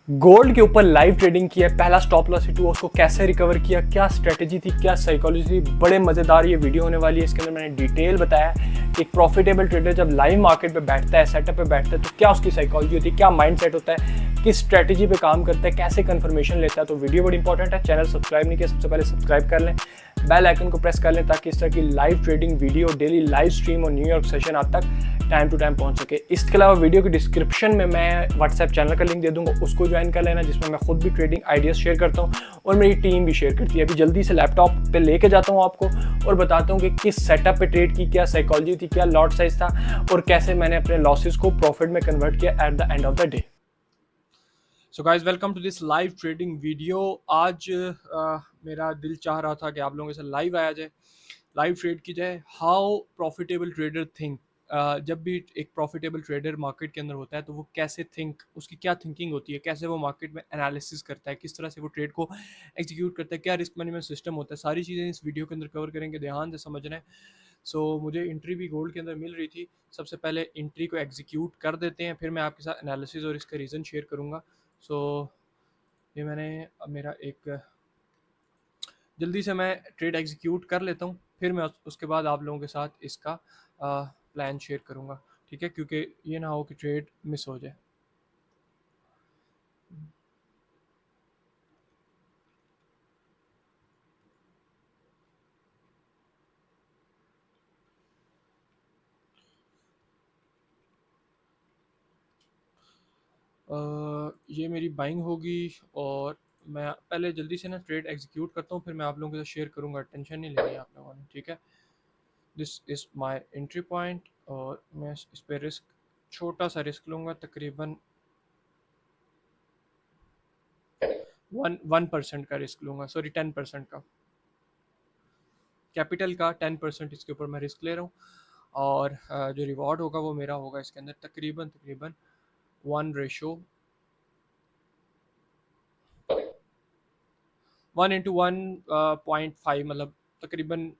Gold के ऊपर live trading किया, पहला स्टॉप लॉस हिट हुआ, उसको कैसे रिकवर किया, क्या स्ट्रेटेजी थी, क्या साइकोलॉजी थी, बड़े मज़ेदार ये वीडियो होने वाली है। इसके अंदर मैंने डिटेल बताया कि एक प्रॉफिटेबल ट्रेडर जब लाइव मार्केट पे बैठता है, सेटअप पे बैठता है, तो क्या उसकी साइकोलॉजी होती है, क्या माइंडसेट होता है, किस स्ट्रेटेजी पे काम करता है, कैसे कंफर्मेशन लेता है। तो वीडियो बड़ी इंपॉर्टेंट है। चैनल सब्सक्राइब नहीं किया, सबसे पहले सब्सक्राइब कर लें, बेल आइकन को प्रेस कर लें ताकि इस तरह की live trading video, daily live stream और न्यूयॉर्क सेशन आप तक टाइम टू टाइम पहुंच सके। इसके अलावा वीडियो के डिस्क्रिप्शन में मैं व्हाट्सएप चैनल का लिंक दे दूंगा, उसको ज्वाइन कर लेना, जिसमें मैं खुद भी ट्रेडिंग आइडियाज़ शेयर करता हूँ और मेरी टीम भी शेयर करती है। अभी जल्दी से लैपटॉप पे लेके जाता हूँ आपको और बताता हूँ कि किस सेटअप पे ट्रेड की, क्या साइकोलॉजी थी, क्या लॉट साइज था और कैसे मैंने अपने लॉसेस को प्रॉफिट में कन्वर्ट किया at the end of the day. So guys, welcome to this live trading video. आज मेरा दिल चाह रहा था कि आप लोगों के साथ लाइव आया जाए, लाइव ट्रेड की जाए। How profitable trader think. जब भी एक प्रॉफिटेबल ट्रेडर मार्केट के अंदर होता है तो वो कैसे थिंक, उसकी क्या थिंकिंग होती है, कैसे वो मार्केट में एनालिसिस करता है, किस तरह से वो ट्रेड को एग्जीक्यूट करता है, क्या रिस्क मैनेजमेंट सिस्टम होता है, सारी चीज़ें इस वीडियो के अंदर कवर करेंगे, ध्यान से समझना है। सो मुझे एंट्री भी गोल्ड के अंदर मिल रही थी। सबसे पहले एंट्री को एग्जीक्यूट कर देते हैं, फिर मैं आपके साथ एनालिसिस और इसका रीज़न शेयर करूँगा। सो ये मैंने अब मेरा एक जल्दी से मैं ट्रेड एग्जीक्यूट कर लेता हूँ, फिर मैं उसके बाद आप लोगों के साथ इसका प्लान शेयर करूँगा, ठीक है, क्योंकि ये ना हो कि ट्रेड मिस हो जाए। ये मेरी बाइंग होगी और मैं पहले जल्दी से ना ट्रेड एग्जीक्यूट करता हूँ, फिर मैं आप लोगों के साथ शेयर करूँगा। टेंशन नहीं लेनी आप लोगों ने, ठीक है। This is my entry point और मैं इस पर रिस्क, छोटा सा रिस्क लूँगा, तकरीबन 1% का रिस्क लूँगा, सॉरी 10% का, कैपिटल का 10% इसके ऊपर मैं रिस्क ले रहा हूँ। और जो रिवॉर्ड होगा वो मेरा होगा इसके अंदर तकरीबन तकरीबन 1:1.5, मतलब तकरीबन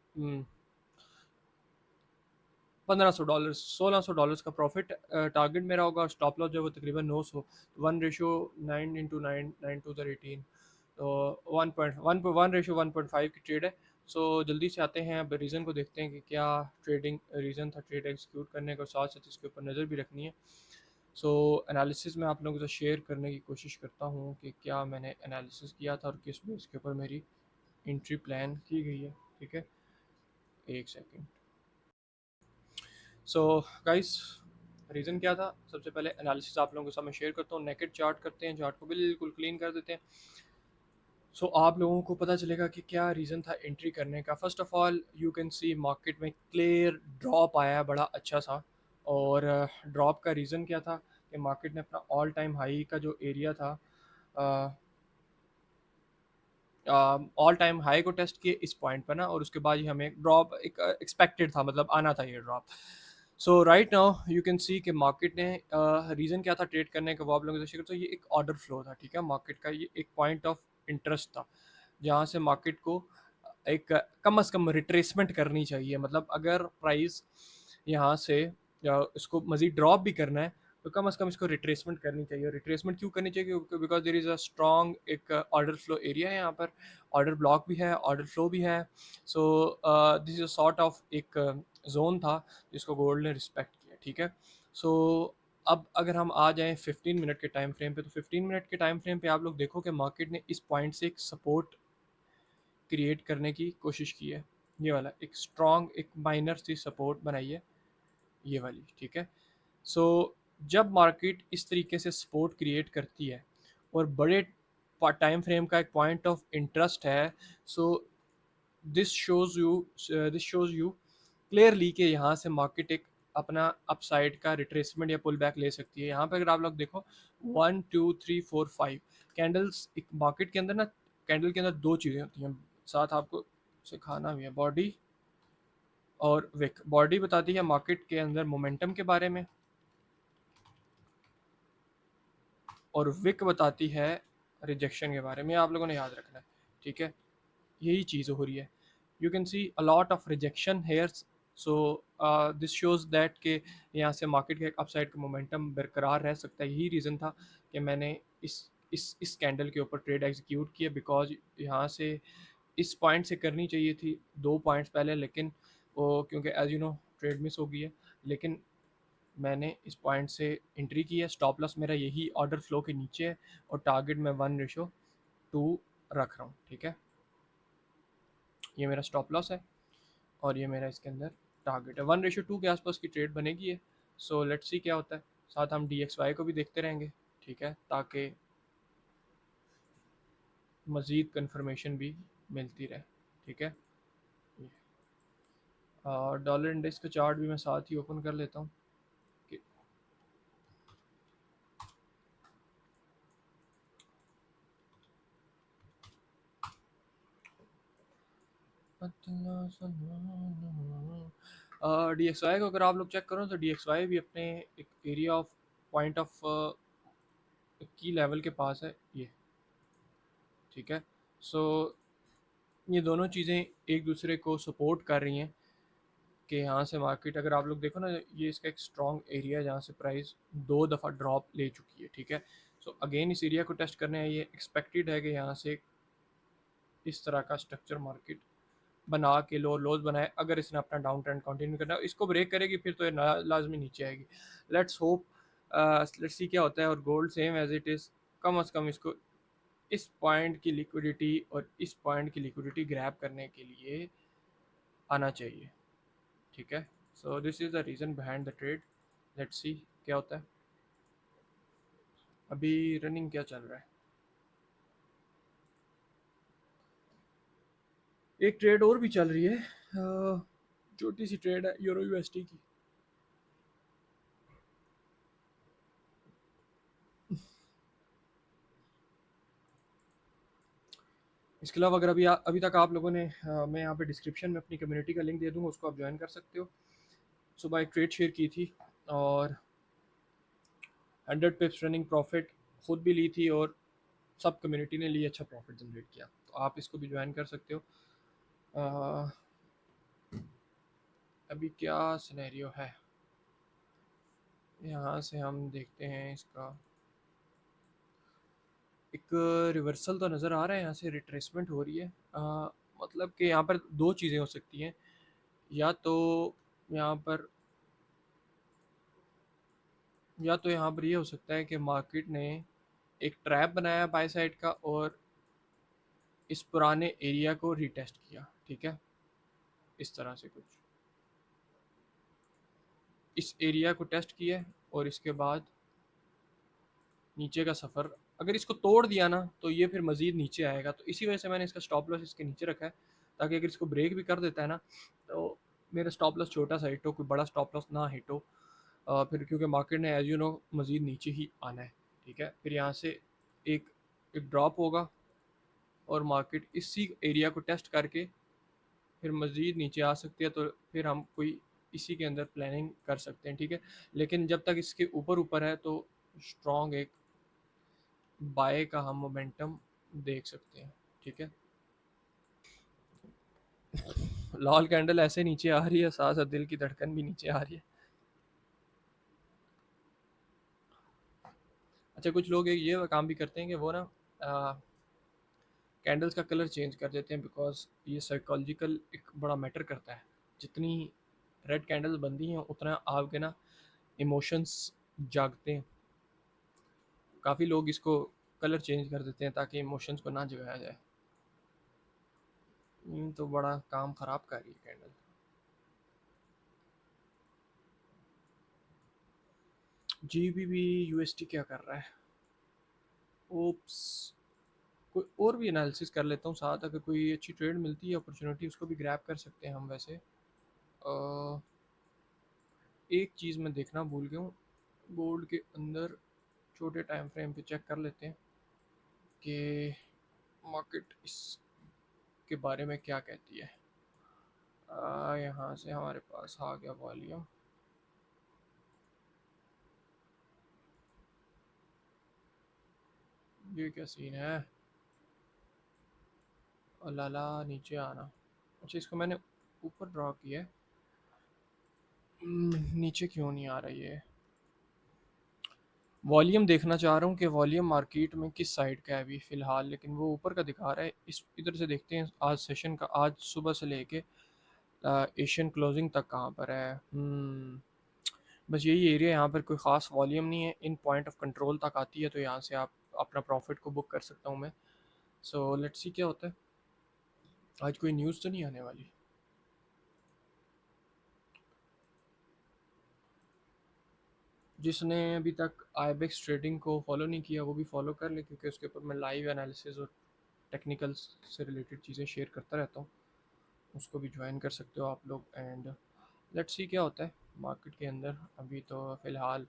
$1500, $1600 का प्रॉफिट टारगेट मेरा होगा। स्टॉप लॉस जो है वो तकरीबन 900, 1:9 9 2 18, तो 1.1 1/1 की ट्रेड है। सो जल्दी से आते हैं, अब रीज़न को देखते हैं कि क्या ट्रेडिंग रीज़न था ट्रेड एग्जीक्यूट करने का, साथ साथ इसके ऊपर नज़र भी रखनी है। सो एनालिसिस में आप लोगों के साथ शेयर करने की कोशिश करता हूँ कि क्या मैंने एनालिसिस किया था और किस बेस के ऊपर मेरी एंट्री प्लान की गई है, ठीक है। एक सेकेंड। सो गाइस, रीज़न क्या था, सबसे पहले एनालिसिस आप लोगों के साथ मैं शेयर करता हूँ। नेकेड चार्ट करते हैं, चार्ट को बिल्कुल क्लीन कर देते हैं। सो आप लोगों को पता चलेगा कि क्या रीज़न था एंट्री करने का। First of all you can see market में क्लियर ड्रॉप आया बड़ा अच्छा सा। और ड्रॉप का रीज़न क्या था कि मार्केट ने अपना ऑल टाइम हाई का जो एरिया था, ऑल टाइम हाई को टेस्ट किए इस पॉइंट पर ना, और उसके बाद ही हमें ड्रॉप एक एक्सपेक्टेड था, मतलब आना था ये drop. So right now you can see कि मार्केट ने रीज़न क्या था ट्रेड करने का, वो आप लोगों से शेयर। तो ये एक ऑर्डर फ्लो था, ठीक है, मार्केट का ये एक पॉइंट ऑफ इंटरेस्ट था जहाँ से मार्केट को एक कम से कम रिट्रेसमेंट करनी चाहिए। मतलब अगर प्राइस यहाँ से या इसको मज़ीद ड्रॉप भी करना है तो कम से कम इसको रिट्रेसमेंट करनी चाहिए। रिट्रेसमेंट क्यों करनी चाहिए? Because there is a strong एक ऑर्डर फ्लो एरिया है यहाँ पर, ऑर्डर ब्लॉक भी है, ऑर्डर फ्लो भी है। So this is a sort of एक जोन था जिसको गोल्ड ने रिस्पेक्ट किया, ठीक है। सो अब अगर हम आ जाएं 15 मिनट के टाइम फ्रेम पे, तो 15 मिनट के टाइम फ्रेम पे आप लोग देखो कि मार्केट ने इस पॉइंट से एक सपोर्ट क्रिएट करने की कोशिश की है। ये वाला एक स्ट्रॉन्ग एक माइनर सी सपोर्ट बनाई है, ये वाली, ठीक है। सो जब मार्केट इस तरीके से सपोर्ट क्रिएट करती है और बड़े टाइम फ्रेम का एक पॉइंट ऑफ इंटरेस्ट है, so this shows you clearly कि यहाँ से मार्केट एक अपना अपसाइड का रिट्रेसमेंट या पुल बैक ले सकती है। यहाँ पे अगर आप लोग देखो 1 2 3 4 5 कैंडल्स एक मार्केट के अंदर ना, कैंडल के अंदर दो चीज़ें होती हैं, साथ आपको सिखाना भी है। बॉडी और विक। बॉडी बताती है मार्केट के अंदर मोमेंटम के बारे में और विक बताती है रिजेक्शन के बारे में। आप लोगों ने याद रखना है, ठीक है, यही चीज़ हो रही है। You can see a lot of rejection hairs. So this shows that के यहाँ से मार्केट के अपसाइड का मोमेंटम बरकरार रह सकता है। यही रीज़न था कि मैंने इस इस कैंडल के ऊपर ट्रेड एग्जीक्यूट किया, बिकॉज यहाँ से इस पॉइंट से करनी चाहिए थी 2 पॉइंट्स पहले, लेकिन वो क्योंकि as you know trade miss हो गई है, लेकिन मैंने इस पॉइंट से एंट्री की है। स्टॉप लॉस मेरा यही ऑर्डर फ्लो के नीचे है और टारगेट मैं 1:2 रख रहा हूँ। ठीक है, ये मेरा स्टॉप लॉस है और ये मेरा इसके अंदर टारगेट है। 1:2 के आसपास की ट्रेड बनेगी है। सो लेट्स सी क्या होता है। साथ हम DXY को भी देखते रहेंगे, ठीक है, ताकि मज़ीद कंफर्मेशन भी मिलती रहे। ठीक है, और डॉलर इंडेक्स का चार्ट भी मैं साथ ही ओपन कर लेता हूँ कि DXY को अगर आप लोग चेक करो तो DXY भी अपने एक एरिया ऑफ पॉइंट ऑफ की लेवल के पास है ये। ठीक है, सो ये दोनों चीज़ें एक दूसरे को सपोर्ट कर रही हैं कि यहाँ से मार्केट, अगर आप लोग देखो ना, ये इसका एक स्ट्रॉन्ग एरिया है जहाँ से प्राइस 2 दफ़ा ड्रॉप ले चुकी है। ठीक है, सो अगेन इस एरिया को टेस्ट करने ये एक्सपेक्टेड है कि यहाँ से इस तरह का स्ट्रक्चर मार्केट बना के लोअर लोज बनाए। अगर इसने अपना डाउन ट्रेंड कंटिन्यू करना, इसको ब्रेक करेगी फिर तो ये लाजमी नीचे आएगी। लेट्स होप, लेट्स सी क्या होता है। और gold same as it is, come as come इसको इस पॉइंट की लिक्विडिटी और इस पॉइंट की लिक्विडिटी ग्रैब करने के लिए आना चाहिए। ठीक है, so this is the reason behind the trade. Let's see क्या होता है। अभी रनिंग क्या चल रहा है, एक ट्रेड और भी चल रही है, छोटी सी ट्रेड है यूरो USD की। इसके अलावा अगर अभी तक आप लोगों ने मैं यहाँ पे डिस्क्रिप्शन में अपनी कम्युनिटी का लिंक दे दूँगा, उसको आप ज्वाइन कर सकते हो। सुबह एक ट्रेड शेयर की थी और 100 पिप्स रनिंग प्रॉफिट खुद भी ली थी और सब कम्युनिटी ने लिए, अच्छा प्रॉफिट जनरेट किया, तो आप इसको भी ज्वाइन कर सकते हो। अभी क्या सिनेरियो है, यहाँ से हम देखते हैं इसका एक रिवर्सल तो नज़र आ रहा है, यहाँ से रिट्रेसमेंट हो रही है। मतलब कि यहाँ पर दो चीज़ें हो सकती हैं, या तो यहाँ पर ये हो सकता है कि मार्केट ने एक ट्रैप बनाया बाय साइड का और इस पुराने एरिया को रीटेस्ट किया। ठीक है, इस तरह से कुछ इस एरिया को टेस्ट किया और इसके बाद नीचे का सफ़र, अगर इसको तोड़ दिया ना तो ये फिर मज़ीद नीचे आएगा। तो इसी वजह से मैंने इसका स्टॉप लॉस इसके नीचे रखा है, ताकि अगर इसको ब्रेक भी कर देता है ना तो मेरा स्टॉप लॉस छोटा सा हिट हो, कोई बड़ा स्टॉप लॉस ना हिट हो। फिर क्योंकि मार्केट ने एज यू नो मज़ीद नीचे ही आना है। ठीक है, फिर यहाँ से एक एक ड्रॉप होगा और मार्केट इसी एरिया को टेस्ट करके फिर मज़ीद नीचे आ सकती है, तो फिर हम कोई इसी के अंदर प्लानिंग कर सकते हैं। ठीक है, लेकिन जब तक इसके ऊपर ऊपर है तो स्ट्रॉन्ग एक बाय का हम मोमेंटम देख सकते हैं। ठीक है, लाल कैंडल ऐसे नीचे आ रही है, साथ साथ दिल की धड़कन भी नीचे आ रही है। अच्छा, कुछ लोग ये काम भी करते हैं कि वो ना कैंडल्स का कलर चेंज कर देते हैं, बिकॉज ये साइकोलॉजिकल एक बड़ा मैटर करता है। जितनी रेड कैंडल्स बनती हैं उतना आपके ना इमोशंस जागते हैं। काफ़ी लोग इसको कलर चेंज कर देते हैं ताकि इमोशंस को ना जगाया जाए। तो बड़ा काम ख़राब कर रही है कैंडल। GBP USD क्या कर रहा है, ओप्स, कोई और भी एनालिसिस कर लेता हूँ साथ, अगर कोई अच्छी ट्रेड मिलती है अपॉर्चुनिटी उसको भी ग्रैब कर सकते हैं हम। वैसे एक चीज़ मैं देखना भूल गया हूँ, गोल्ड के अंदर छोटे टाइम फ्रेम पे चेक कर लेते हैं कि मार्केट इसके बारे में क्या कहती है। यहाँ से हमारे पास आ गया वॉल्यूम, ये क्या सीन है, लाला नीचे आना। अच्छा, इसको मैंने ऊपर ड्रॉ किया है, नीचे क्यों नहीं आ रही है। वॉल्यूम देखना चाह रहा हूँ कि वॉल्यूम मार्केट में किस साइड का है अभी फ़िलहाल, लेकिन वो ऊपर का दिखा रहा है। इस इधर से देखते हैं आज सेशन का, आज सुबह से लेके एशियन क्लोजिंग तक कहाँ पर है। बस यही एरिया, यहाँ पर कोई ख़ास वॉल्यूम नहीं है। इन पॉइंट ऑफ कंट्रोल तक आती है तो यहाँ से आप अपना प्रॉफिट को बुक कर सकता हूँ मैं। सो लेट्स सी क्या होता है। आज कोई न्यूज़ तो नहीं आने वाली। जिसने अभी तक आईबेक्स ट्रेडिंग को फॉलो नहीं किया वो भी फॉलो कर ले, क्योंकि उसके ऊपर मैं लाइव एनालिसिस और टेक्निकल से रिलेटेड चीज़ें शेयर करता रहता हूँ। उसको भी ज्वाइन कर सकते हो आप लोग। एंड लेट्स सी क्या होता है मार्केट के अंदर। अभी तो फ़िलहाल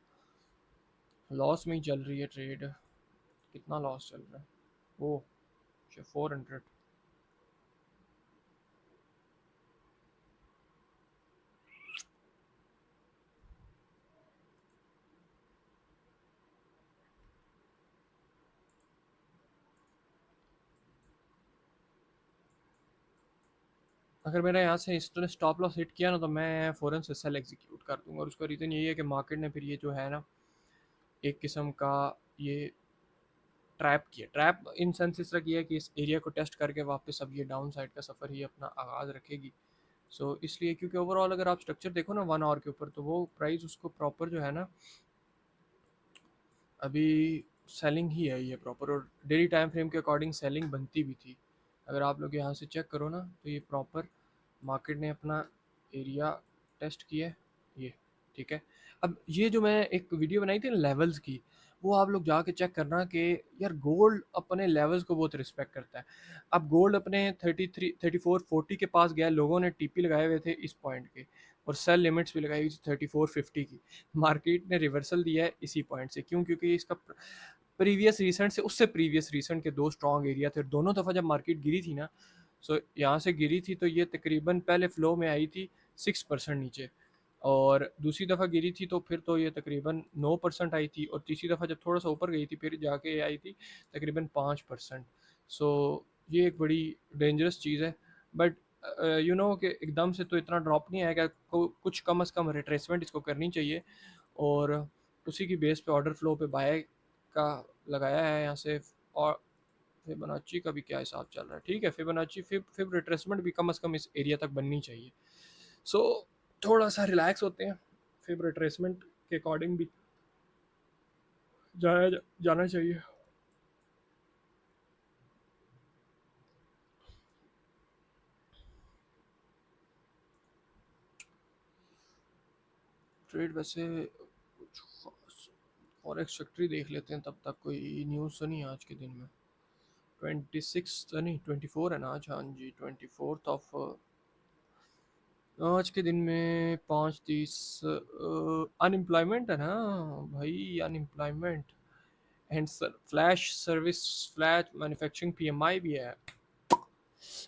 लॉस में ही चल रही है ट्रेड। कितना लॉस चल रहा है वो 400। अगर मेरा यहाँ से इसने स्टॉप लॉस हिट किया ना तो मैं फ़ौरन से सेल एग्जीक्यूट कर दूंगा। और उसका रीज़न यही है कि मार्केट ने फिर ये जो है ना एक किस्म का ये ट्रैप किया। ट्रैप इन सेंस इस तरह किया है कि इस एरिया को टेस्ट करके वापस अब ये डाउन साइड का सफ़र ही अपना आगाज़ रखेगी। सो इसलिए क्योंकि ओवरऑल अगर आप स्ट्रक्चर देखो ना 1 आवर के ऊपर, तो वो प्राइस उसको प्रॉपर जो है ना अभी सेलिंग ही है ये प्रॉपर। और डेली टाइम फ्रेम के अकॉर्डिंग सेलिंग बनती भी थी। अगर आप लोग यहाँ से चेक करो ना तो ये प्रॉपर मार्केट ने अपना एरिया टेस्ट किया है ये। ठीक है। अब ये जो मैं एक वीडियो बनाई थी ना लेवल्स की, वो आप लोग जाके चेक करना कि यार गोल्ड अपने लेवल्स को बहुत रिस्पेक्ट करता है। अब गोल्ड अपने 33 34 40 के पास गया, लोगों ने टीपी लगाए हुए थे इस पॉइंट के, और सेल लिमिट्स भी लगाई हुई थी 34 50 की। मार्केट ने रिवर्सल दिया है इसी पॉइंट से। क्यों? क्योंकि इसका प्रीवियस रीसेंट से उससे प्रीवियस रीसेंट के दो स्ट्रॉन्ग एरिया थे। दोनों दफ़ा जब मार्केट गिरी थी ना, सो यहाँ से गिरी थी तो ये तकरीबन पहले फ्लो में आई थी 6% नीचे, और दूसरी दफ़ा गिरी थी तो फिर तो ये तकरीबन 9% आई थी, और तीसरी दफ़ा जब थोड़ा सा ऊपर गई थी फिर जाके आई थी तकरीबन 5%। सो ये एक बड़ी डेंजरस चीज़ है। बट यू नो कि एकदम से तो इतना ड्रॉप नहीं आएगा, कुछ कम अज़ कम रिट्रेसमेंट इसको करनी चाहिए। और उसी की बेस पे ऑर्डर फ्लो पे बाय का लगाया है यहाँ से। और फिबोनाची का भी क्या हिसाब चल रहा है? ठीक है, फिबोनाची फिब रिट्रेसमेंट भी कम से कम इस एरिया तक बननी चाहिए। सो थोड़ा सा रिलैक्स होते हैं, फिब रिट्रेसमेंट के अकॉर्डिंग भी जाना चाहिए। ट्रेड वैसे कुछ खास फॉरेक्स सेक्टर देख लेते हैं, तब तक कोई न्यूज़ तो नहीं है आज के दिन में। 26 नहीं 24 है ना आज। हाँ जी, 24 आज के दिन में 5:30 अनएम्प्लॉयमेंट है ना भाई, unemployment. And flash service flash manufacturing PMI भी है।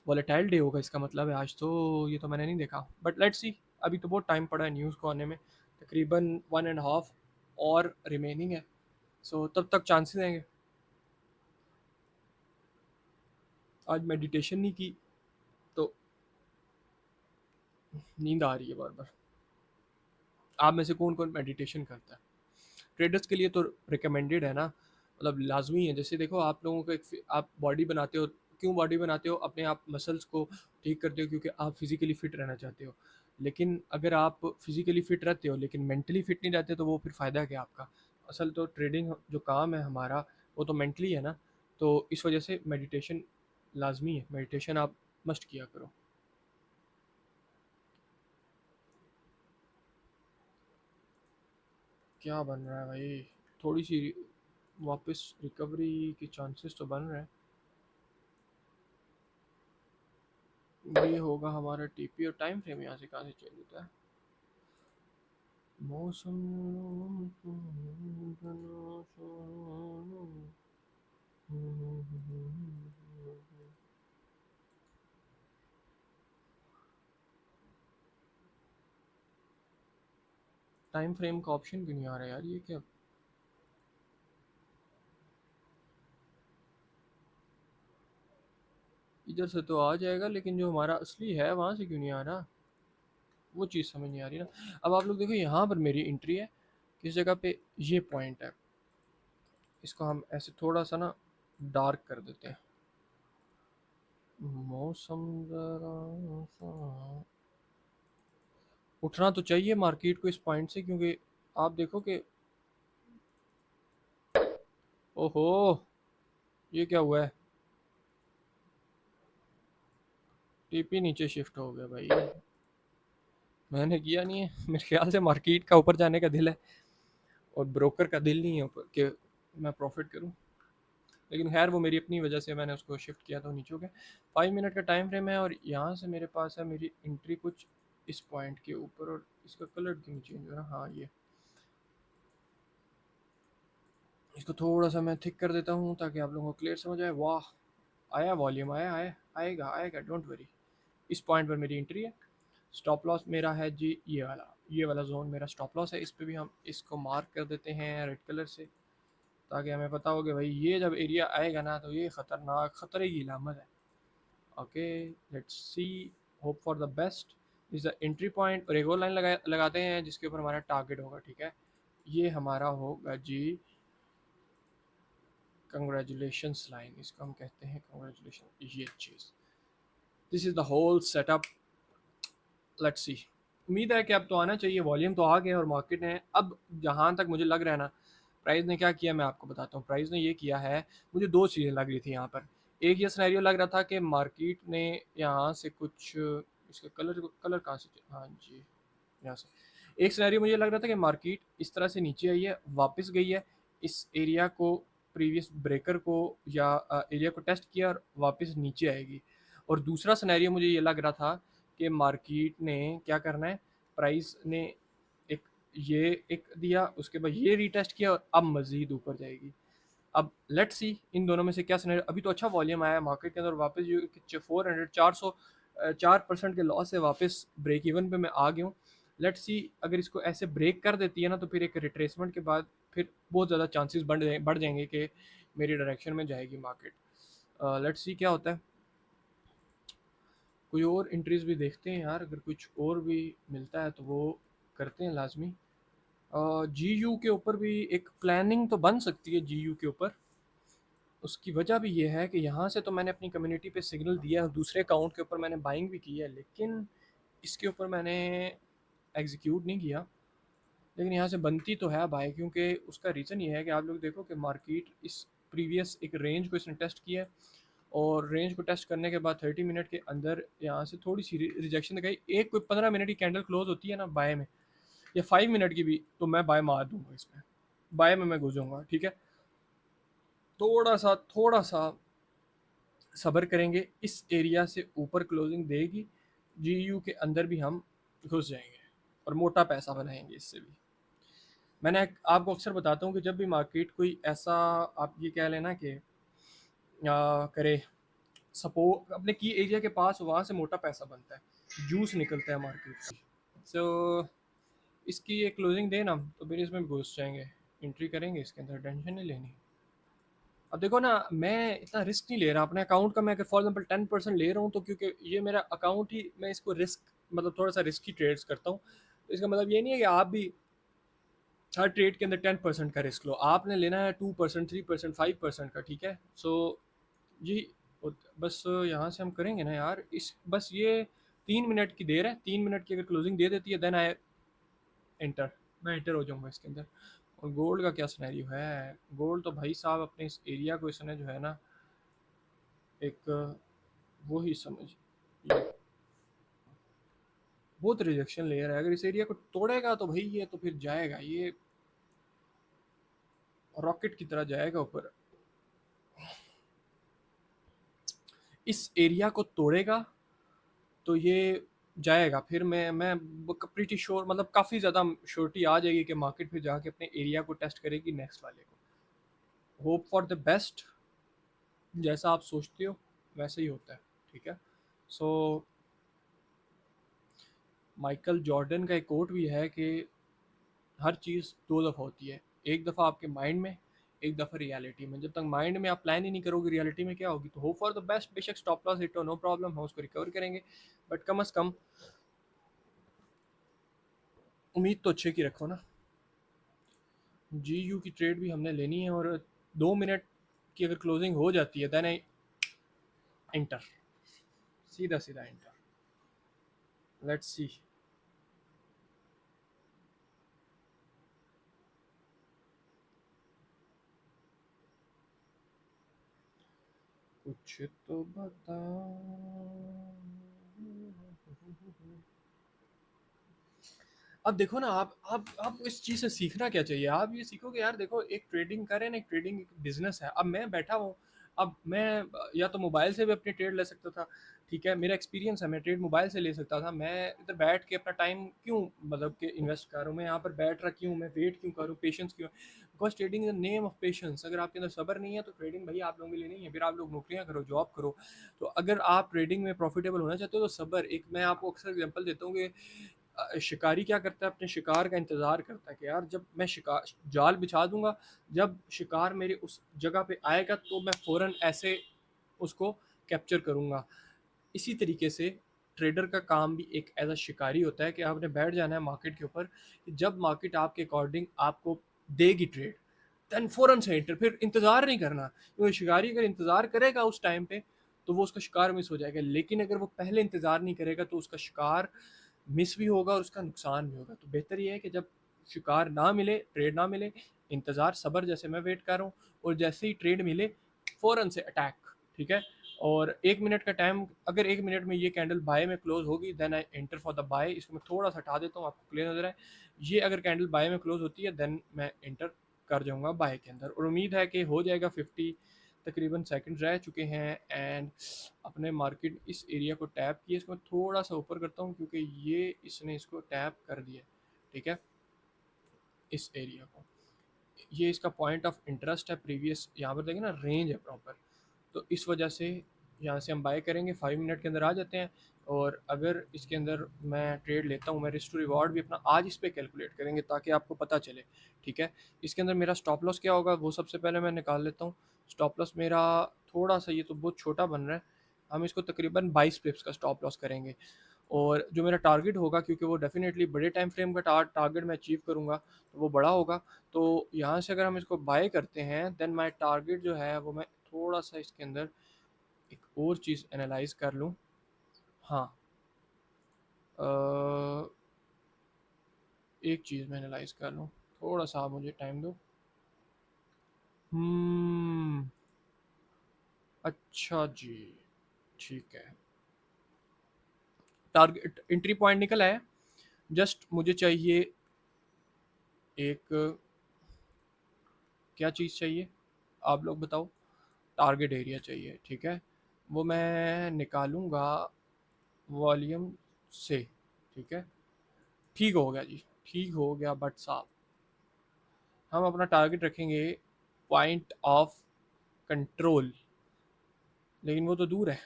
वॉलेटाइल डे होगा इसका मतलब है आज तो। ये तो मैंने नहीं देखा, बट लेट्स सी। अभी तो बहुत टाइम पड़ा है न्यूज़ को आने में, तकरीबन 1.5 और रिमेनिंग है। सो तब तक चांसेस हैं। आज मेडिटेशन नहीं की तो नींद आ रही है बार बार। आप में से कौन कौन मेडिटेशन करता है? ट्रेडर्स के लिए तो रिकमेंडेड है ना, मतलब लाजमी है। जैसे देखो आप लोगों को एक आप बॉडी बनाते हो, क्यों बॉडी बनाते हो? अपने आप मसल्स को ठीक करते हो क्योंकि आप फिजिकली फिट रहना चाहते हो। लेकिन अगर आप फिजिकली फिट रहते हो लेकिन मेंटली फिट नहीं रहते तो वो फिर फ़ायदा क्या आपका? असल तो ट्रेडिंग जो काम है हमारा वो तो मेंटली है ना। तो इस वजह से मेडिटेशन लाजमी है। मेडिटेशन आप मस्ट किया करो। क्या बन रहा है भाई? थोड़ी सी वापस रिकवरी के चांसेस तो बन रहे हैं। ये होगा हमारा टीपी। और टाइम फ्रेम यहाँ से कहाँ से चेंज होता है? मौसम टाइम फ्रेम का ऑप्शन क्यों नहीं आ रहा यार? ये क्या? इधर से तो आ जाएगा लेकिन जो हमारा असली है वहां से क्यों नहीं आ रहा? वो चीज़ समझ नहीं आ रही ना। अब आप लोग देखो यहाँ पर मेरी एंट्री है किस जगह पे, ये पॉइंट है। इसको हम ऐसे थोड़ा सा ना डार्क कर देते हैं। मौसम जरा सा उठना तो चाहिए मार्केट को इस पॉइंट से, क्योंकि आप देखो कि ओहो ये क्या हुआ है, टीपी नीचे शिफ्ट हो गया भाई। मैंने किया नहीं है, मेरे ख्याल से मार्केट का ऊपर जाने का दिल है और ब्रोकर का दिल नहीं है ऊपर कि मैं प्रॉफिट करूं। लेकिन खैर वो मेरी अपनी वजह से मैंने उसको शिफ्ट किया था नीचे हो गया। 5 मिनट का टाइम फ्रेम है और यहाँ से मेरे पास है मेरी एंट्री कुछ इस पॉइंट के ऊपर, और इसका कलर क्यों चेंज हो रहा है, हाँ ये इसको थोड़ा सा मैं थिक कर देता हूँ ताकि आप लोगों को क्लियर समझ आए। वाह आया वॉल्यूम, आया आएगा आएगा, डोंट वरी। इस पॉइंट पर मेरी एंट्री है। स्टॉप लॉस मेरा है जी ये वाला जोन मेरा स्टॉप लॉस है। इस पे भी हम इसको मार्क कर देते हैं रेड कलर से, ताकि हमें पता हो कि भाई ये जब एरिया आएगा ना तो ये खतरनाक खतरे की इलामत है। Okay let's see, hope for the best. Is the entry point, और एक और लाइन लगाते हैं जिसके ऊपर हमारा टारगेट होगा। ठीक है, ये हमारा होगा जी कंग्रेचुलेशंस लाइन, इसको हम कहते हैं कंग्रेचुलेशन। ये चीज़, this is the whole setup. Let's see, उम्मीद है कि अब तो आना चाहिए, वॉल्यूम तो आ गया और मार्केट ने अब जहाँ तक मुझे लग रहा है ना, प्राइस ने क्या किया मैं आपको बताता हूँ। प्राइस ने ये किया है, मुझे दो चीज़ें लग रही थी यहाँ पर। एक ये सिनेरियो लग रहा था कि मार्केट ने यहाँ से कुछ इसका कलर कहाँ से, हाँ जी यहाँ से एक सिनेरियो मुझे लग रहा था कि मार्केट इस तरह से नीचे आई है, वापस गई है इस एरिया को, प्रीवियस ब्रेकर को या एरिया को टेस्ट किया और वापस नीचे आएगी। और दूसरा सिनेरियो मुझे ये लग रहा था कि मार्केट ने क्या करना है, प्राइस ने एक ये एक दिया, उसके बाद ये रीटेस्ट किया और अब मज़ीद ऊपर जाएगी। अब लेट्स सी इन दोनों में से क्या सिनेरियो। अभी तो अच्छा वॉल्यूम आया मार्केट के अंदर, वापस जो 400 4% के लॉस से वापस ब्रेक इवन पे मैं आ गया हूँ। लेट्स सी अगर इसको ऐसे ब्रेक कर देती है ना तो फिर एक रिट्रेसमेंट के बाद फिर बहुत ज़्यादा चांसेस बढ़ जाएंगे कि मेरी डायरेक्शन में जाएगी मार्केट। लेट्स सी क्या होता है। कोई और इंट्रीज भी देखते हैं यार, अगर कुछ और भी मिलता है तो वो करते हैं लाजमी। जी यू के ऊपर भी एक प्लानिंग तो बन सकती है जी यू के ऊपर। उसकी वजह भी ये है कि यहाँ से तो मैंने अपनी कम्युनिटी पे सिग्नल दिया है, दूसरे अकाउंट के ऊपर मैंने बाइंग भी की है, लेकिन इसके ऊपर मैंने एग्जीक्यूट नहीं किया। लेकिन यहाँ से बनती तो है बाय, क्योंकि उसका रीज़न ये है कि आप लोग देखो कि मार्केट इस प्रीवियस एक रेंज को इसने टेस्ट किया है, और रेंज को टेस्ट करने के बाद 30 मिनट के अंदर यहाँ से थोड़ी सी रिजेक्शन दिखाई। एक कोई 15 मिनट की कैंडल क्लोज होती है ना बाय में, या 5 मिनट की भी, तो मैं बाय मार दूंगा इसमें, बाय में मैं घुसूंगा। ठीक है, थोड़ा सा सब्र करेंगे, इस एरिया से ऊपर क्लोजिंग देगी, जीयू के अंदर भी हम घुस जाएंगे और मोटा पैसा बनाएंगे इससे भी। मैंने आपको अक्सर बताता हूँ कि जब भी मार्केट कोई ऐसा, आप ये कह लेना कि करे सपोर्ट अपने की एरिया के पास, वहाँ से मोटा पैसा बनता है, जूस निकलता है मार्केट से। सो इसकी ये क्लोजिंग दे ना तो फिर इसमें घुस जाएंगे, एंट्री करेंगे इसके अंदर, टेंशन नहीं लेनी। अब देखो ना, मैं इतना रिस्क नहीं ले रहा अपने अकाउंट का। मैं अगर फॉर एग्जांपल 10% ले रहा हूँ तो क्योंकि ये मेरा अकाउंट ही, मैं इसको रिस्क मतलब थोड़ा सा रिस्की ट्रेड्स करता हूँ, तो इसका मतलब ये नहीं है कि आप भी हर ट्रेड के अंदर 10% का रिस्क लो। आपने लेना है 2%, 3%, 5% का। ठीक है, सो जी बस यहाँ से हम करेंगे ना यार, इस बस ये 3 मिनट की देर है, 3 मिनट की अगर क्लोजिंग दे देती है देन आई एंटर, मैं एंटर हो जाऊँगा इसके अंदर। और गोल्ड का क्या सिनेरियो है, गोल्ड तो भाई साहब अपने इस एरिया को इसने जो है ना एक वो ही समझ, बहुत रिजेक्शन ले रहा है। अगर इस एरिया को तोड़ेगा तो भाई ये तो फिर जाएगा, ये रॉकेट की तरह जाएगा ऊपर। इस एरिया को तोड़ेगा तो ये जाएगा, फिर मैं प्रीटी श्योर, मतलब काफ़ी ज़्यादा श्योरिटी आ जाएगी कि मार्केट फिर जाके अपने एरिया को टेस्ट करेगी नेक्स्ट वाले को। होप फॉर द बेस्ट, जैसा आप सोचते हो वैसा ही होता है। ठीक है, सो माइकल जॉर्डन का एक कोट भी है कि हर चीज़ दो दफ़ा होती है, एक दफ़ा आपके माइंड में, एक दफ़ा रियलिटी में। जब तक माइंड में आप प्लान ही नहीं करोगे रियलिटी में क्या होगी। तो होप फॉर द बेस्ट, बेशक स्टॉप लॉस हिट हो नो प्रॉब्लम, हम उसको रिकवर करेंगे, बट कम अज़ कम उम्मीद तो अच्छे की रखो ना। जी यू की ट्रेड भी हमने लेनी है, और 2 मिनट की अगर क्लोजिंग हो जाती है देन आई एंटर, सीधा सीधा एंटर। Let's see. कुछ तो बता। अब देखो ना, आप इस चीज़ से सीखना क्या चाहिए, आप ये सीखो कि यार देखो, एक ट्रेडिंग करें ना, एक ट्रेडिंग बिजनेस है। अब मैं बैठा हूँ, अब मैं या तो मोबाइल से भी अपनी ट्रेड ले सकता था, ठीक है, मेरा एक्सपीरियंस है, मैं ट्रेड मोबाइल से ले सकता था। मैं इधर बैठ के अपना टाइम क्यों मतलब कि इन्वेस्ट कर रहा हूँ, मैं यहाँ पर बैठ रहा क्यों, मैं वेट क्यों करूँ, पेशेंस क्यों? Because trading is the name of patience. अगर आपके अंदर सब्र नहीं है तो ट्रेडिंग भाई आप लोगों के लिए नहीं है। फिर आप लोग नौकरियाँ करो, जॉब करो। तो अगर आप ट्रेडिंग में प्रॉफिटेबल होना चाहते हो तो सब्र। एक मैं आपको अक्सर एग्जांपल देता हूँ कि शिकारी क्या करता है, अपने शिकार का इंतज़ार करता है कि यार जब मैं शिकार जाल बिछा दूंगा, जब शिकार मेरे उस जगह पे आएगा तो मैं फ़ौरन ऐसे उसको कैप्चर करूंगा। इसी तरीके से ट्रेडर का काम भी एक एज अ शिकारी होता है कि आपने बैठ जाना है मार्केट के ऊपर, कि जब मार्केट आपके अकॉर्डिंग आपको देगी ट्रेड देन फ़ौरन से एंटर, फिर इंतज़ार नहीं करना। क्योंकि शिकारी अगर इंतज़ार करेगा उस टाइम पे तो वो उसका शिकार मिस हो जाएगा, लेकिन अगर वो पहले इंतज़ार नहीं करेगा तो उसका शिकार मिस भी होगा और उसका नुकसान भी होगा। तो बेहतर ये है कि जब शिकार ना मिले, ट्रेड ना मिले, इंतज़ार, सब्र, जैसे मैं वेट कर रहा हूँ, और जैसे ही ट्रेड मिले फ़ौरन से अटैक, ठीक है। और 1 मिनट का टाइम, अगर 1 मिनट में ये कैंडल बाय में क्लोज होगी then I enter for the buy. इसको मैं थोड़ा सा हटा देता हूँ, आपको क्लियर नजर है। ये अगर कैंडल बाय में क्लोज होती है देन मैं एंटर कर जाऊंगा बाय के अंदर, और उम्मीद है कि हो जाएगा। 50 तकरीबन सेकंड रह चुके हैं एंड अपने मार्केट इस एरिया को टैप किया। इसको मैं थोड़ा सा ऊपर करता हूँ क्योंकि ये इसने इसको टैप कर दिया, ठीक है, इस एरिया को। ये इसका पॉइंट ऑफ इंटरेस्ट है प्रीवियस, यहाँ पर देखें ना, रेंज है प्रॉपर। तो इस वजह से यहाँ से हम बाय करेंगे, 5 मिनट के अंदर आ जाते हैं। और अगर इसके अंदर मैं ट्रेड लेता हूँ, मैं रिस्क टू रिवॉर्ड भी अपना आज इस पर कैलकुलेट करेंगे ताकि आपको पता चले, ठीक है। इसके अंदर मेरा स्टॉप लॉस क्या होगा वो सबसे पहले मैं निकाल लेता हूँ। स्टॉप लॉस मेरा थोड़ा सा, ये तो बहुत छोटा बन रहा है, हम इसको तकरीबन 22 पिप्स का स्टॉप लॉस करेंगे। और जो मेरा टारगेट होगा, क्योंकि वो डेफिनेटली बड़े टाइम फ्रेम का टारगेट मैं अचीव करूँगा तो वो बड़ा होगा। तो यहाँ से अगर हम इसको बाय करते हैं देन माय टारगेट जो है वो, मैं थोड़ा सा इसके अंदर एक और चीज़ एनालाइज कर लूँ। हाँ, एक चीज़ मैं एनालाइज कर लूँ, थोड़ा सा आप मुझे टाइम दो। अच्छा जी, ठीक है। टारगेट एंट्री पॉइंट निकला है, जस्ट मुझे चाहिए एक, क्या चीज़ चाहिए आप लोग बताओ? टारगेट एरिया चाहिए, ठीक है। वो मैं निकालूंगा वॉल्यूम से, ठीक है। ठीक हो गया जी, ठीक हो गया। बट साहब हम अपना टारगेट रखेंगे पॉइंट ऑफ कंट्रोल, लेकिन वो तो दूर है।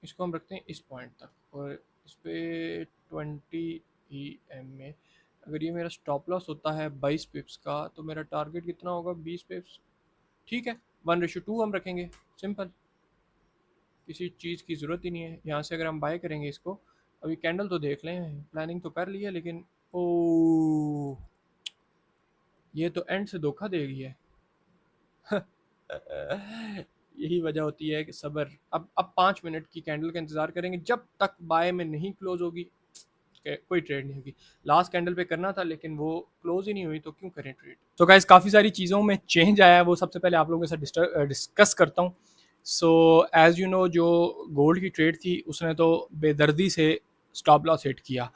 इसको हम रखते हैं इस पॉइंट तक, और इस पर 20 EM में अगर ये मेरा स्टॉप लॉस होता है 22 पिप्स का तो मेरा टारगेट कितना होगा? 20 पिप्स, ठीक है। 1:2 हम रखेंगे, सिंपल, किसी चीज़ की ज़रूरत ही नहीं है। यहाँ से अगर हम बाय करेंगे इसको, अभी कैंडल तो देख लें, प्लानिंग तो कर ली है, लेकिन ओ, ये तो एंड से धोखा दे रही है। यही वजह होती है कि सब्र। अब 5 मिनट की कैंडल का इंतजार करेंगे, जब तक बाय में नहीं क्लोज होगी कोई ट्रेड नहीं होगी। लास्ट कैंडल पे करना था लेकिन वो क्लोज ही नहीं हुई, तो क्यों करें ट्रेड? तो गाइस काफ़ी सारी चीज़ों में चेंज आया है, वो सबसे पहले आप लोगों के साथ डिस्कस करता हूँ। सो एज यू नो, जो गोल्ड की ट्रेड थी उसने तो बेदर्दी से स्टॉप लॉस हिट किया,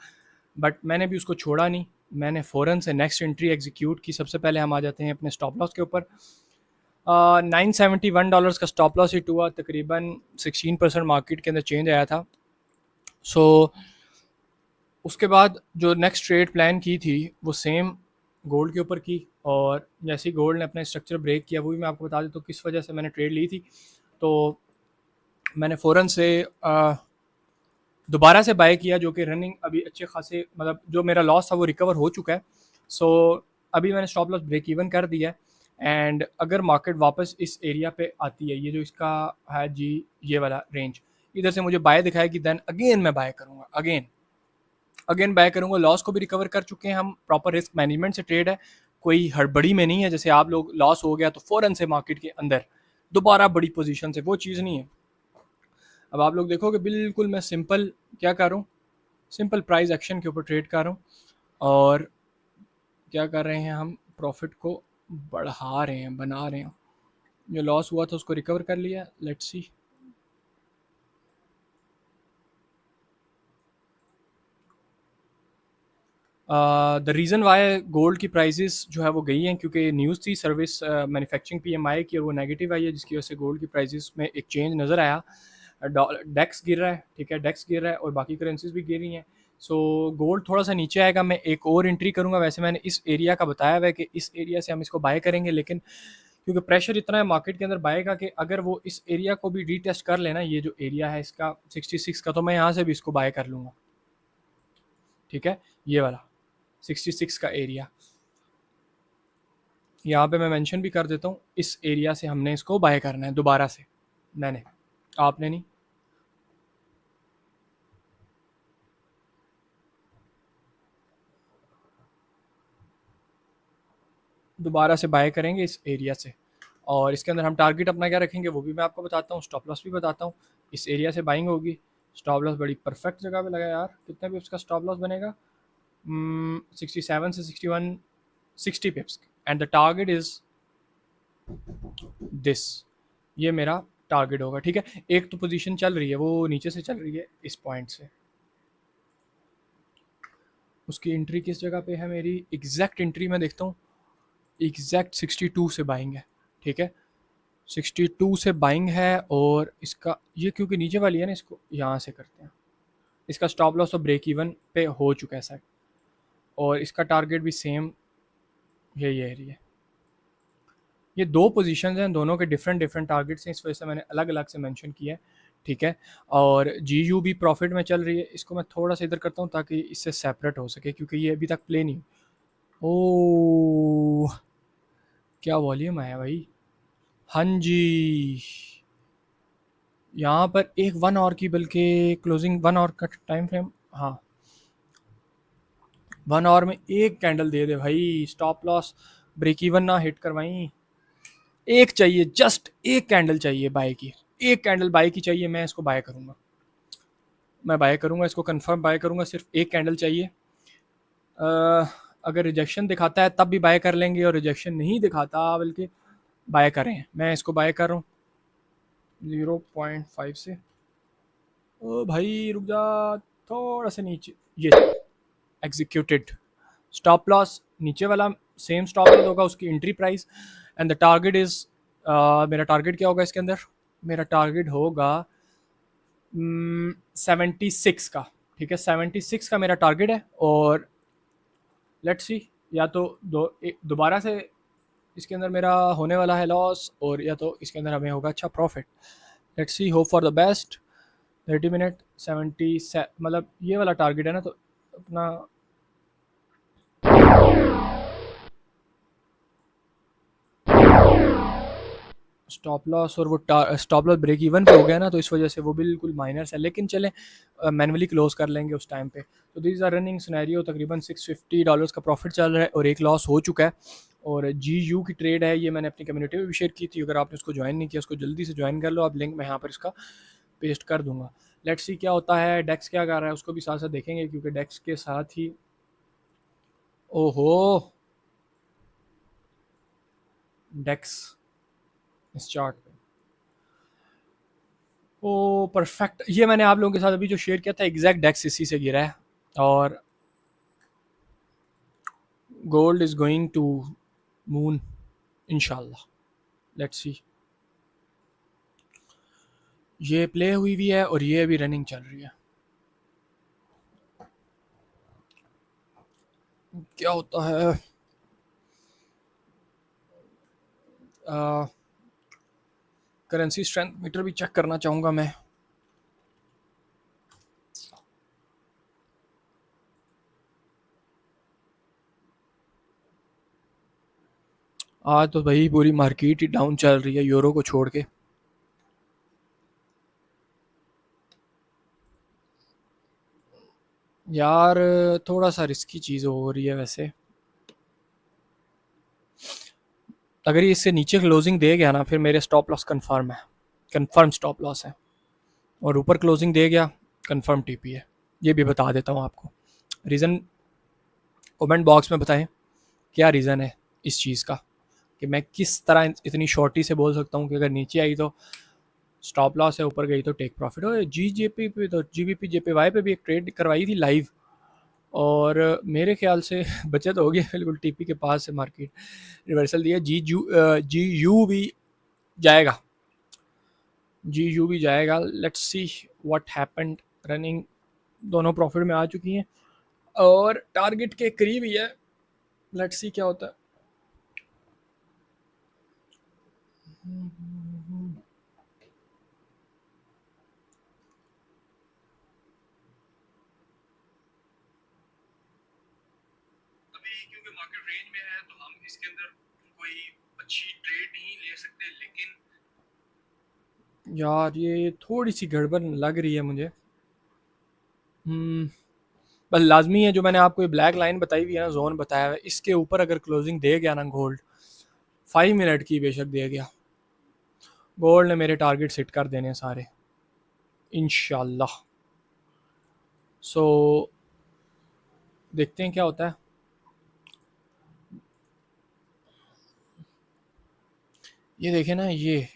बट मैंने भी उसको छोड़ा नहीं, मैंने फ़ौरन से नेक्स्ट एंट्री एग्जीक्यूट की। सबसे पहले हम आ जाते हैं अपने स्टॉप लॉस के ऊपर। $971 का स्टॉप लॉस हिट हुआ, तकरीबन 16% मार्केट के अंदर चेंज आया था। सो उसके बाद जो नेक्स्ट ट्रेड प्लान की थी वो सेम गोल्ड के ऊपर की, और जैसे ही गोल्ड ने अपना स्ट्रक्चर ब्रेक किया, वो भी मैं आपको बता देता हूँ किस वजह से मैंने ट्रेड ली थी। तो मैंने फ़ौरन से दोबारा से बाय किया, जो कि रनिंग अभी अच्छे खासे, मतलब जो मेरा लॉस था वो रिकवर हो चुका है। सो अभी मैंने स्टॉप लॉस ब्रेक इवन कर दिया है। एंड अगर मार्केट वापस इस एरिया पे आती है, ये जो इसका है जी, ये वाला रेंज, इधर से मुझे बाय दिखाएगी, देन अगेन मैं बाय करूँगा, अगेन बाय करूँगा। लॉस को भी रिकवर कर चुके हैं हम, प्रॉपर रिस्क मैनेजमेंट से ट्रेड है, कोई हड़बड़ी में नहीं है, जैसे आप लोग लॉस हो गया तो फ़ौरन से मार्केट के अंदर दोबारा बड़ी पोजीशन से, वो चीज़ नहीं है। अब आप लोग देखोगे बिल्कुल मैं सिंपल क्या कर रहा हूँ, सिंपल प्राइस एक्शन के ऊपर ट्रेड कर रहा हूँ, और क्या कर रहे हैं हम, प्रॉफिट को बढ़ा रहे हैं, बना रहे हैं। जो लॉस हुआ था उसको रिकवर कर लिया, let's see. The reason why gold की प्राइसेस जो है वो गई हैं, क्योंकि न्यूज़ थी सर्विस मैन्युफैक्चरिंग पीएमआई की, और वो नेगेटिव आई है, जिसकी वजह से गोल्ड की प्राइसेस में एक चेंज नज़र आया। डेक्स गिर रहा है, ठीक है, डेक्स गिर रहा है और बाकी करेंसीज भी गिर रही हैं। सो गोल्ड थोड़ा सा नीचे आएगा, मैं एक और एंट्री करूंगा। वैसे मैंने इस एरिया का बताया हुआ है कि इस एरिया से हम इसको बाय करेंगे, लेकिन क्योंकि प्रेशर इतना है मार्केट के अंदर बाय का कि अगर वो इस एरिया को भी रीटेस्ट कर लेना, ये जो एरिया है इसका 66 का, तो मैं यहाँ से भी इसको बाय कर लूँगा, ठीक है। ये वाला 66 का एरिया यहाँ पे मैं मेंशन भी कर देता हूँ, इस एरिया से हमने इसको बाय करना है दोबारा से, मैंने, आपने नहीं। दोबारा से बाय करेंगे इस एरिया से, और इसके अंदर हम टारगेट अपना क्या रखेंगे वो भी मैं आपको बताता हूँ, स्टॉप लॉस भी बताता हूँ। इस एरिया से बाइंग होगी, स्टॉप लॉस बड़ी परफेक्ट जगह पे लगा यार, कितने पिप्स का स्टॉप लॉस बनेगा, 67 से 61, 60 पिप्स, and the target is this, ये मेरा टारगेट होगा, ठीक है। एक तो पोजीशन चल रही है, वो नीचे से चल रही है इस पॉइंट से, उसकी एंट्री किस जगह पे है, मेरी एग्जैक्ट एंट्री मैं देखता हूँ, एग्जैक्ट 62 से बाइंग है, ठीक है, 62 से बाइंग है। और इसका ये क्योंकि नीचे वाली है ना, इसको यहाँ से करते हैं, इसका स्टॉप लॉस तो ब्रेक इवन पे हो चुका है सर, और इसका टारगेट भी सेम यही एरिया है। ये दो पोजीशंस हैं, दोनों के डिफरेंट डिफरेंट टारगेट्स हैं, इस वजह से मैंने अलग अलग से मेंशन किया है, ठीक है। और जी यू भी प्रॉफिट में चल रही है, इसको मैं थोड़ा सा इधर करता हूँ ताकि इससे सेपरेट हो सके, क्योंकि ये अभी तक प्ले नहीं। ओ क्या वॉल्यूम आया भाई, हाँ जी। यहाँ पर एक 1 आवर की, बल्कि क्लोजिंग 1 आवर का टाइम फ्रेम, हाँ 1 आवर में एक कैंडल दे दे भाई, स्टॉप लॉस ब्रेक इवन ना हिट करवाई, एक चाहिए, जस्ट एक कैंडल चाहिए बाय की, एक कैंडल बाय की चाहिए, मैं इसको बाय करूँगा, मैं बाय करूँगा इसको, कंफर्म बाय करूँगा, सिर्फ एक कैंडल चाहिए। अगर रिजेक्शन दिखाता है तब भी बाय कर लेंगे, और रिजेक्शन नहीं दिखाता बल्कि बाय करें, मैं इसको बाय कर रहा हूँ 0.5 से। ओ भाई रुक जा, थोड़ा सा नीचे, ये एग्जीक्यूटेड, स्टॉप लॉस नीचे वाला सेम स्टॉप लॉस होगा, उसकी entry price, and the target is, मेरा टारगेट क्या होगा इसके अंदर, मेरा टारगेट होगा 76 का, ठीक है, 76 का मेरा टारगेट है। और लेट्स सी, या तो दोबारा से इसके अंदर मेरा होने वाला है लॉस, और या तो इसके अंदर हमें होगा अच्छा profit, let's see, hope for the best. 30 minute 70, मतलब ये वाला टारगेट है ना, तो अपना स्टॉप लॉस, और वो स्टॉप लॉस ब्रेक इवन पे हो गया ना, तो इस वजह से वो बिल्कुल माइनस है, लेकिन चलें मैनुअली क्लोज कर लेंगे उस टाइम पे। तो दिस आर रनिंग सिनेरियो, तकरीबन $650 का प्रॉफिट चल रहा है, और एक लॉस हो चुका है। और जी यू की ट्रेड है, ये मैंने अपनी कम्युनिटी में भी शेयर की थी, अगर आपने उसको ज्वाइन नहीं किया उसको जल्दी से ज्वाइन कर लो आप, लिंक मैं यहाँ पर इसका पेस्ट कर दूंगा। लेट्स सी क्या होता है, डेक्स क्या कर रहा है उसको भी साथ साथ देखेंगे, क्योंकि डेक्स के साथ ही, ओहो डेक्स इस चार्ट पे, ओ परफेक्ट, ये मैंने आप लोगों के साथ अभी जो शेयर किया था एग्जैक्ट डेक्स इसी से गिरा है, और gold is going to moon इंशाल्लाह, लेट्स सी। ये प्ले हुई भी है और ये अभी रनिंग चल रही है, क्या होता है। करेंसी स्ट्रेंथ मीटर भी चेक करना चाहूँगा मैं, आज तो भाई पूरी मार्केट ही डाउन चल रही है यूरो को छोड़ के। यार थोड़ा सा रिस्की चीज़ हो रही है वैसे, अगर ये इससे नीचे क्लोजिंग दे गया ना, फिर मेरे स्टॉप लॉस कंफर्म है, कंफर्म स्टॉप लॉस है। और ऊपर क्लोजिंग दे गया, कंफर्म टीपी है। ये भी बता देता हूँ आपको। रीज़न कमेंट बॉक्स में बताएं क्या रीज़न है इस चीज़ का, कि मैं किस तरह इतनी शॉर्टी से बोल सकता हूँ कि अगर नीचे आई तो स्टॉप लॉस है, ऊपर गई तो टेक प्रॉफिट। और जीजेपी पे तो जीबीपी जेपीवाई पे भी एक ट्रेड करवाई थी लाइव, और मेरे ख्याल से बचत हो गया बिल्कुल। टीपी के पास से मार्केट रिवर्सल दिया। जी यू भी जाएगा, जी यू भी जाएगा। Let's see what happened. Running दोनों प्रॉफिट में आ चुकी हैं और टारगेट के करीब ही है। लेट्स सी क्या होता है। अभी क्योंकि मार्केट रेंज में है तो हम इसके अंदर कोई अच्छी ट्रेड नहीं ले सकते, लेकिन यार ये थोड़ी सी गड़बड़ लग रही है मुझे। बस लाजमी है जो मैंने आपको ये ब्लैक लाइन बताई हुई है ना, जोन बताया हुआ है, इसके ऊपर अगर क्लोजिंग दे गया ना गोल्ड, 5 मिनट की बेशक दे गया, गोल्ड ने मेरे टारगेट सेट कर देने सारे इंशाल्लाह। सो देखते हैं क्या होता है। ये देखें ना, ये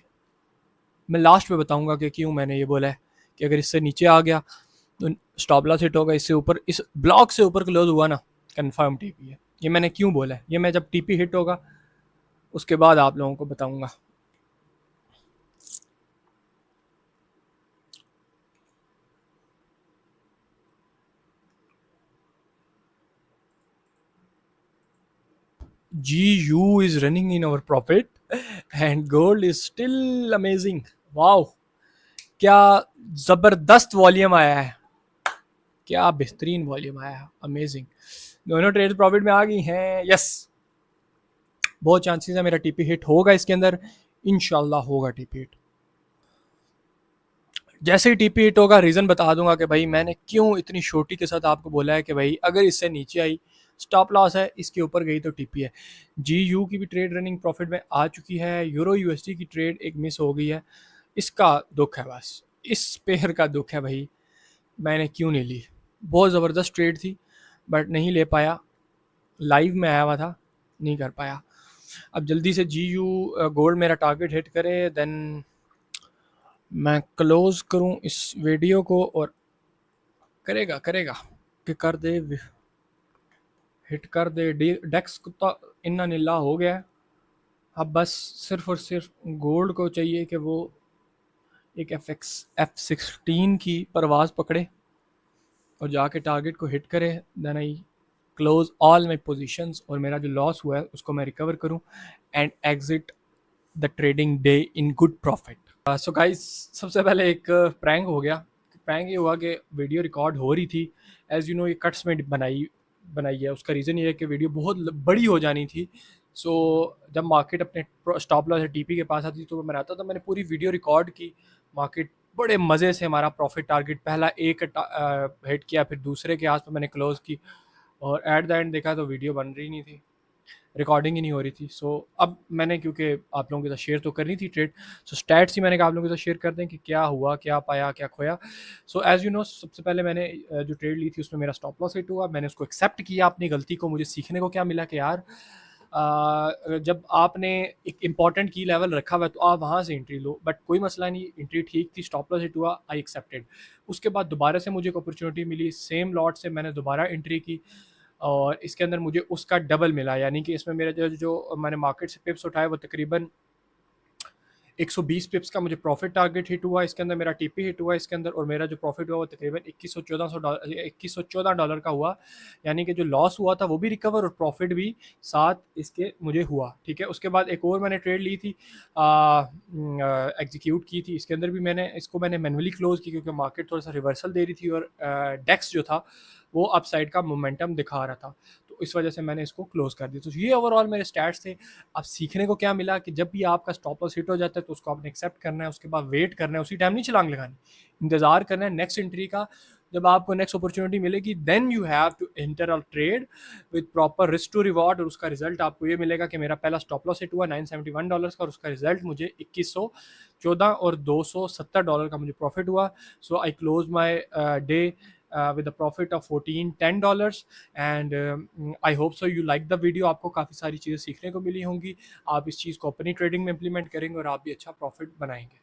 मैं लास्ट में बताऊंगा कि क्यों मैंने ये बोला है कि अगर इससे नीचे आ गया तो स्टॉप लॉस हिट होगा, इससे ऊपर इस ब्लॉक से ऊपर क्लोज हुआ ना, कंफर्म टीपी है। ये मैंने क्यों बोला है, ये मैं जब टीपी हिट होगा उसके बाद आप लोगों को बताऊंगा। GU is running in our profit and gold is still amazing. Wow, क्या ज़बरदस्त वॉल्यूम आया है, क्या बेहतरीन वॉल्यूम आया है, अमेजिंग। दोनों ट्रेड प्रॉफिट में आ गई हैं। यस, बहुत चांसेस है मेरा टीपी हिट होगा इसके अंदर, इंशाल्लाह होगा टीपी हिट। जैसे ही टीपी हिट होगा रीज़न बता दूंगा कि भाई मैंने क्यों इतनी छोटी के साथ आपको बोला है कि भाई अगर इससे नीचे आई स्टॉप लॉस है, इसके ऊपर गई तो टीपी है। जी यू की भी ट्रेड रनिंग प्रॉफिट में आ चुकी है। यूरो यूएसडी की ट्रेड एक मिस हो गई है, इसका दुख है, बस इस पेयर का दुख है भाई। मैंने क्यों नहीं ली, बहुत ज़बरदस्त ट्रेड थी बट नहीं ले पाया, लाइव में आया हुआ था, नहीं कर पाया। अब जल्दी से जी यू गोल्ड मेरा टारगेट हिट करे, देन मैं क्लोज करूं इस वीडियो को, और करेगा करेगा कि कर दे, हिट कर दे। डेक्स को तो इन्ना नीला हो गया है। अब बस सिर्फ और सिर्फ गोल्ड को चाहिए कि वो एक F16 की परवाज़ पकड़े और जाके टारगेट को हिट करे। Then I close all my positions, और मेरा जो लॉस हुआ है उसको मैं रिकवर करूं and exit the trading day in good profit. So guys, सबसे पहले एक प्रैंक हो गया। प्रैंक ये हुआ कि वीडियो रिकॉर्ड हो रही थी, एज़ यू नो ये कट्स में बनाई बनाई है। उसका रीज़न ये है कि वीडियो बहुत बड़ी हो जानी थी। सो जब मार्केट अपने स्टॉप लॉस टीपी के पास आती तो मैं आता था, मैंने पूरी वीडियो रिकॉर्ड की। मार्केट बड़े मज़े से हमारा प्रॉफिट टारगेट पहला एक हिट किया, फिर दूसरे के आस पर मैंने क्लोज़ की, और एट द एंड देखा तो वीडियो बन रही नहीं थी, रिकॉर्डिंग ही नहीं हो रही थी। सो अब मैंने, क्योंकि आप लोगों के साथ शेयर तो करनी थी ट्रेड, सो स्टैट्स ही मैंने कहा आप लोगों के साथ शेयर कर दें कि क्या हुआ, क्या पाया, क्या खोया। सो एज़ यू नो, सबसे पहले मैंने जो ट्रेड ली थी उसमें मेरा स्टॉप लॉस हिट हुआ। मैंने उसको एक्सेप्ट किया अपनी गलती को। मुझे सीखने को क्या मिला कि यार जब आपने एक इंपॉर्टेंट की लेवल रखा हुआ है तो आप वहाँ से एंट्री लो, बट कोई मसला नहीं, एंट्री ठीक थी, स्टॉप लॉस हिट हुआ, आई एक्सेप्टेड। उसके बाद दोबारा से मुझे एक अपॉर्चुनिटी मिली, सेम लॉट से मैंने दोबारा एंट्री की, और इसके अंदर मुझे उसका डबल मिला। यानी कि इसमें मेरा जो मैंने मार्केट से पिप्स उठाए वो तकरीबन 120 पिप्स का मुझे प्रॉफिट टारगेट हिट हुआ। इसके अंदर मेरा टीपी हिट हुआ इसके अंदर, और मेरा जो प्रॉफिट हुआ वो तकरीबन 2114 डॉलर का हुआ। यानी कि जो लॉस हुआ था वो भी रिकवर और प्रॉफिट भी साथ इसके मुझे हुआ। ठीक है, उसके बाद एक और मैंने ट्रेड ली थी, एग्जीक्यूट की थी। इसके अंदर भी मैंने मैनुअली क्लोज की, क्योंकि मार्केट थोड़ा सा रिवर्सल दे रही थी और डेक्स जो था वो अपसाइड का मोमेंटम दिखा रहा था, तो इस वजह से मैंने इसको क्लोज कर दिया। तो ये ओवरऑल मेरे स्टैट्स थे। अब सीखने को क्या मिला कि जब भी आपका स्टॉप लॉस हिट हो जाता है तो उसको आपने एक्सेप्ट करना है, उसके बाद वेट करना है, उसी टाइम नहीं छलांग लगानी, इंतज़ार करना है नेक्स्ट एंट्री का। जब आपको नेक्स्ट अपॉर्चुनिटी मिलेगी then you have to enter a trade with proper risk to reward, और उसका रिजल्ट आपको ये मिलेगा कि मेरा पहला स्टॉप लॉस हिट हुआ $971 का, और उसका रिजल्ट मुझे 2114 और $270 का मुझे प्रॉफिट हुआ. So I close my day with a profit of $1410. And I hope so you like the video. आपको काफ़ी सारी चीज़ें सीखने को मिली होंगी. आप इस चीज़ को अपनी ट्रेडिंग में इम्प्लीमेंट करेंगे और आप भी अच्छा प्रॉफिट बनाएंगे.